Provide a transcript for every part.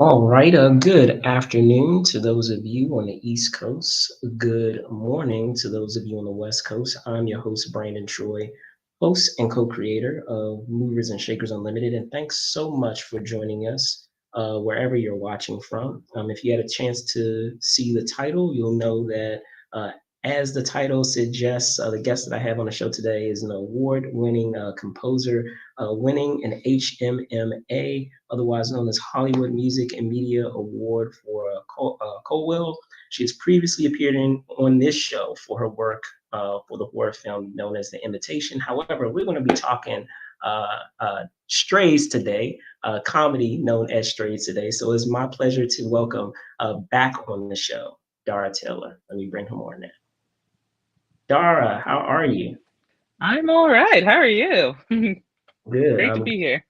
All right, good afternoon to those of you on the East Coast. Good morning to those of you on the West Coast. I'm your host, Brandon Troy, host and co-creator of Movers and Shakers Unlimited. And thanks so much for joining us wherever you're watching from. If you had a chance to see the title, you'll know that uh, as the title suggests, the guest that I have on the show today is an award-winning composer, winning an HMMA, otherwise known as Hollywood Music and Media Award for Colwell. She has previously appeared on this show for her work for the horror film known as The Invitation. However, we're going to be talking Strays today, comedy known as Strays today. So it's my pleasure to welcome back on the show, Dara Taylor. Let me bring him on now. Dara, how are you? I'm all right. How are you? Good. Great to be here.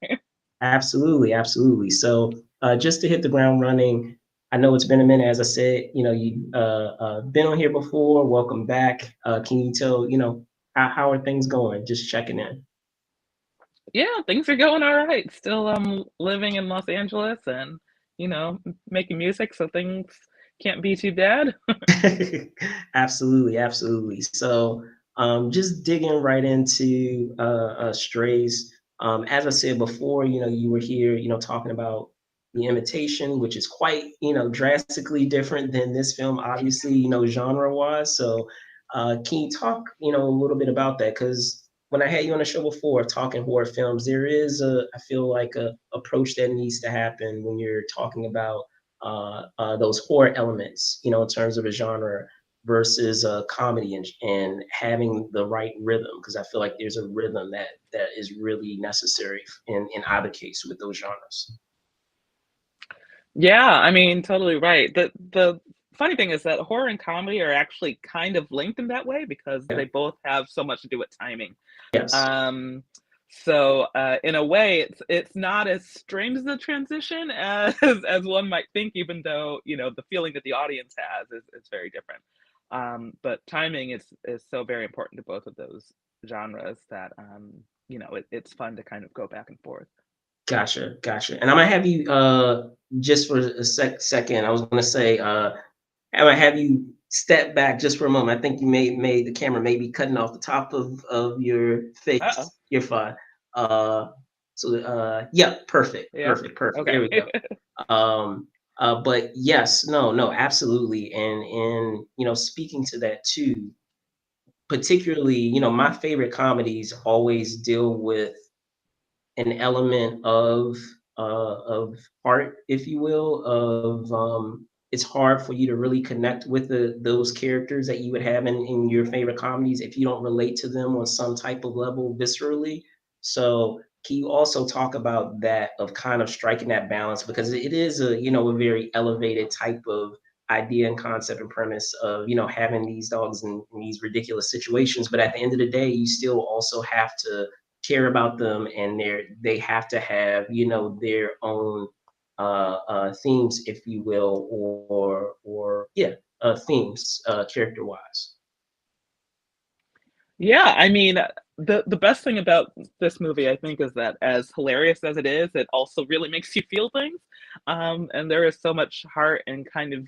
Absolutely, absolutely. So, just to hit the ground running, I know it's been a minute. As I said, you been on here before. Welcome back. Can you tell, how are things going? Just checking in. Yeah, things are going all right. Still living in Los Angeles and, making music, so things can't be too bad. Absolutely, absolutely. So, just digging right into Strays. As I said before, you were here, talking about the imitation, which is quite, drastically different than this film, obviously, genre wise. So, can you talk, a little bit about that? Because when I had you on the show before talking horror films, there is I feel like a approach that needs to happen when you're talking about those horror elements, in terms of a genre versus comedy and having the right rhythm, because I feel like there's a rhythm that is really necessary in either case with those genres. Yeah, I mean, totally right. The funny thing is that horror and comedy are actually kind of linked in that way because Yeah. they both have so much to do with timing. Yes. Um, so in a way, it's not as strange as a transition as one might think, even though the feeling that the audience has is very different. But timing is so very important to both of those genres that it's fun to kind of go back and forth. Gotcha, gotcha. And I'm gonna have you just for a second. I was gonna say I'm gonna have you step back just for a moment. I think you made the camera maybe cutting off the top of your Uh-oh. face. You're fine. Uh, yeah, perfect, Yeah. perfect, perfect. There Okay. we go. Um, but yes, no, absolutely. And speaking to that too, particularly, my favorite comedies always deal with an element of art, if you will, of it's hard for you to really connect with those characters that you would have in your favorite comedies if you don't relate to them on some type of level viscerally. So can you also talk about that of kind of striking that balance, because it is a very elevated type of idea and concept and premise of having these dogs in these ridiculous situations, but at the end of the day you still also have to care about them, and they have to have their own themes, if you will, or yeah, themes, character wise. Yeah, I mean, the best thing about this movie, I think, is that as hilarious as it is, it also really makes you feel things. And there is so much heart and kind of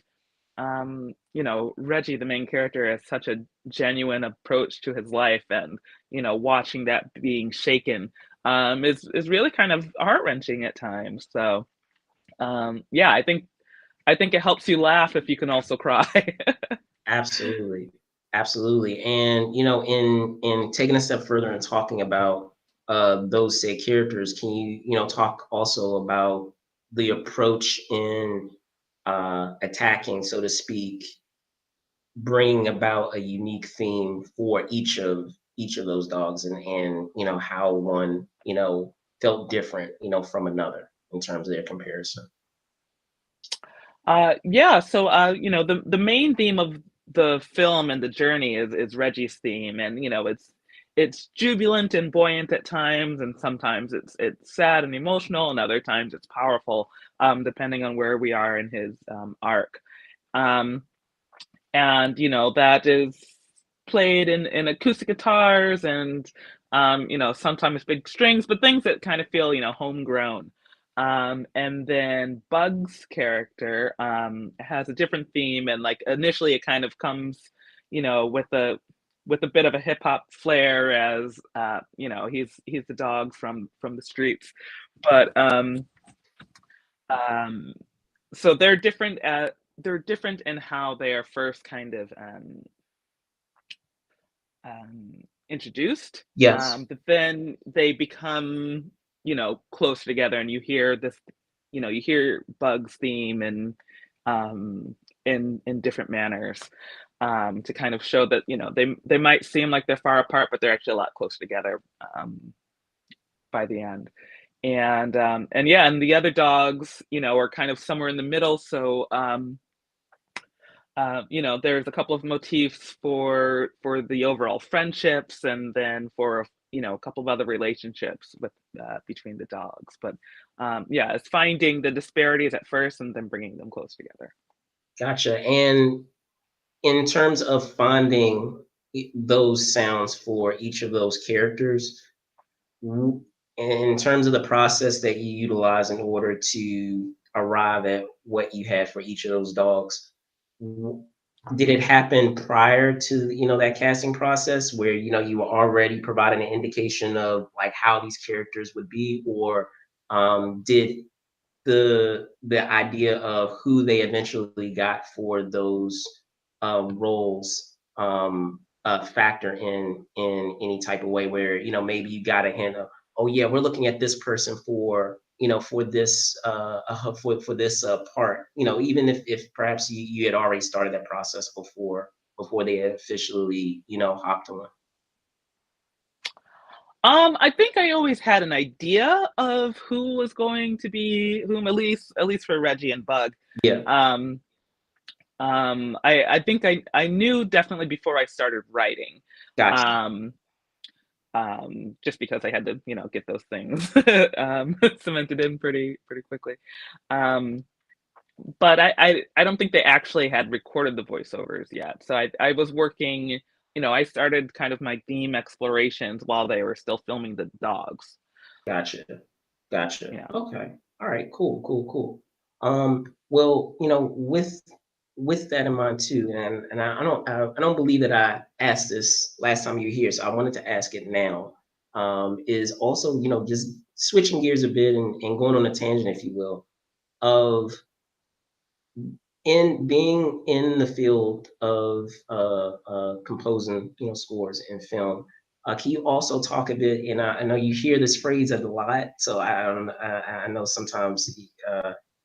Reggie, the main character, has such a genuine approach to his life, and watching that being shaken is really kind of heart wrenching at times. So yeah, I think it helps you laugh if you can also cry. Absolutely, absolutely. And in taking a step further and talking about those say characters, can you talk also about the approach in attacking, so to speak, bringing about a unique theme for each of those dogs, and how one felt different from another in terms of their comparison. Yeah, so the main theme of the film and the journey is Reggie's theme, and it's jubilant and buoyant at times, and sometimes it's sad and emotional, and other times it's powerful, depending on where we are in his arc. Um, and that is played in acoustic guitars and sometimes big strings, but things that kind of feel homegrown. And then Bug's character has a different theme, and like initially it kind of comes, with a bit of a hip hop flair, as he's the dog from the streets, but um, so they're different in how they are first kind of introduced, Yes. but then they become closer together, and you hear Bug's theme and in different manners, to kind of show that they might seem like they're far apart, but they're actually a lot closer together by the end. And yeah, and the other dogs, are kind of somewhere in the middle. So there's a couple of motifs for the overall friendships, and then for a couple of other relationships with between the dogs. But yeah, it's finding the disparities at first and then bringing them close together. Gotcha. And in terms of finding those sounds for each of those characters, in terms of the process that you utilize in order to arrive at what you had for each of those dogs, did it happen prior to that casting process where you were already providing an indication of like how these characters would be, or did the idea of who they eventually got for those roles factor in any type of way where maybe you got a hint of, oh yeah, we're looking at this person for for this for this part, even if perhaps you had already started that process before they had officially hopped on. I think I always had an idea of who was going to be whom, at least for Reggie and Bug. Yeah. Um, I think I knew definitely before I started writing. Gotcha. Um, just because I had to, get those things cemented in pretty quickly. Um, but I don't think they actually had recorded the voiceovers yet. So I was working, I started kind of my theme explorations while they were still filming the dogs. Gotcha. Gotcha. Yeah. Okay. All right. Cool. Cool. Cool. Well, with that in mind too, and I don't believe that I asked this last time you were here, so I wanted to ask it now. Is also just switching gears a bit and going on a tangent, if you will, of in being in the field of composing, scores in film. Can you also talk a bit? And I know you hear this phrase a lot, so I know sometimes,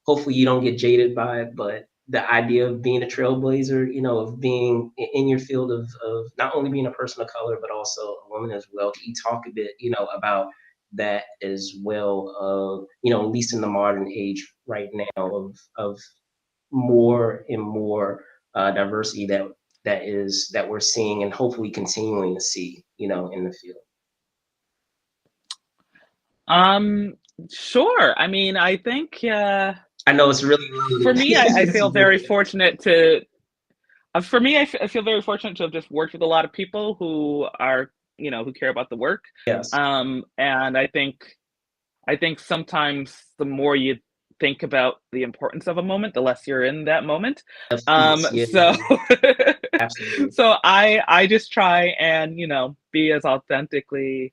hopefully you don't get jaded by it, but the idea of being a trailblazer, of being in your field of not only being a person of color but also a woman as well. Can you talk a bit, about that as well? At least in the modern age right now of more and more diversity that we're seeing and hopefully continuing to see, in the field. Um, sure. I mean, I think I know it's really for loaded. me, I It's feel very really- fortunate to. For me, I feel very fortunate to have just worked with a lot of people who are, who care about the work. yes, And I think sometimes the more you think about the importance of a moment, the less you're in that moment. please, yeah, So absolutely, so I just try and, be as authentically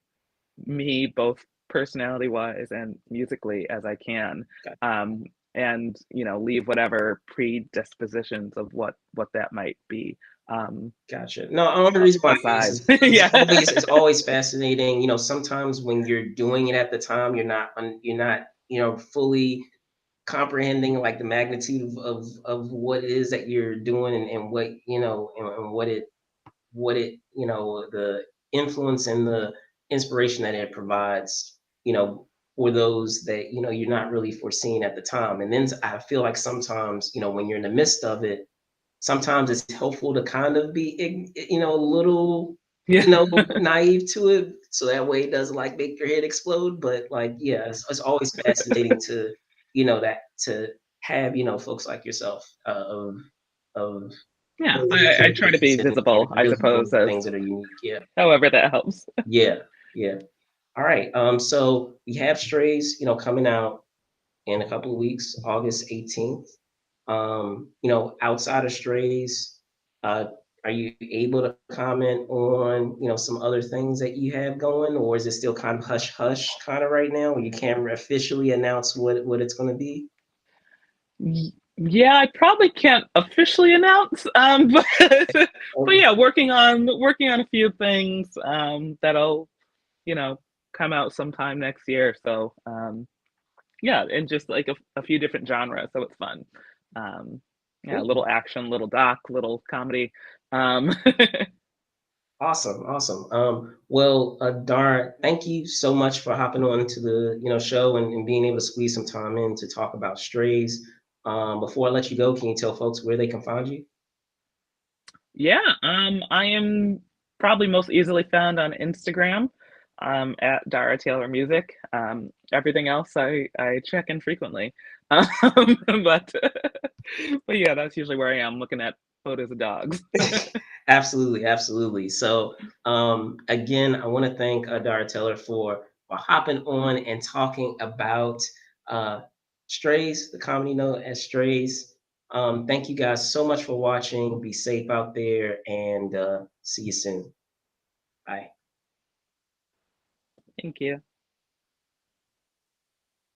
me, both personality wise and musically, as I can. Um, and leave whatever predispositions of what that might be. Um, gotcha. No, only reason why I ask aside. is Yeah. it's always fascinating. Sometimes when you're doing it at the time, you're not fully comprehending like the magnitude of what it is that you're doing and what and what it the influence and the inspiration that it provides for those that you're not really foreseeing at the time. And then I feel like sometimes when you're in the midst of it, sometimes it's helpful to kind of be a little Yeah. naive to it, so that way it doesn't like make your head explode. But like, yeah, it's always fascinating to that to have folks like yourself of Yeah. knowing the I try to be communities and visible, I really doing suppose, the as things that are unique. Yeah, however that helps. yeah, yeah. All right. So we have Strays, coming out. in a couple of weeks, August 18th. Outside of Strays, uh, are you able to comment on, some other things that you have going, or is it still kind of hush hush kind of right now, where you can't officially announce what it's going to be? Yeah, I probably can't officially announce, but Okay. yeah, working on a few things that'll you know come out sometime next year. So yeah, and just like a few different genres, so it's fun. Um, yeah, a little Cool. action, little doc, little comedy. Um, Awesome, awesome. Well, Dara, thank you so much for hopping on to the show and being able to squeeze some time in to talk about Strays. Before I let you go, can you tell folks where they can find you? yeah, I am probably most easily found on Instagram, at Dara Taylor Music. Everything else I check in frequently, um, but but yeah, that's usually where I am looking at photos of dogs. Absolutely, absolutely. So, again, I want to thank Dara Taylor for hopping on and talking about uh, Strays, the comedy known as Strays. Thank you guys so much for watching. Be safe out there, and see you soon. Bye. Thank you.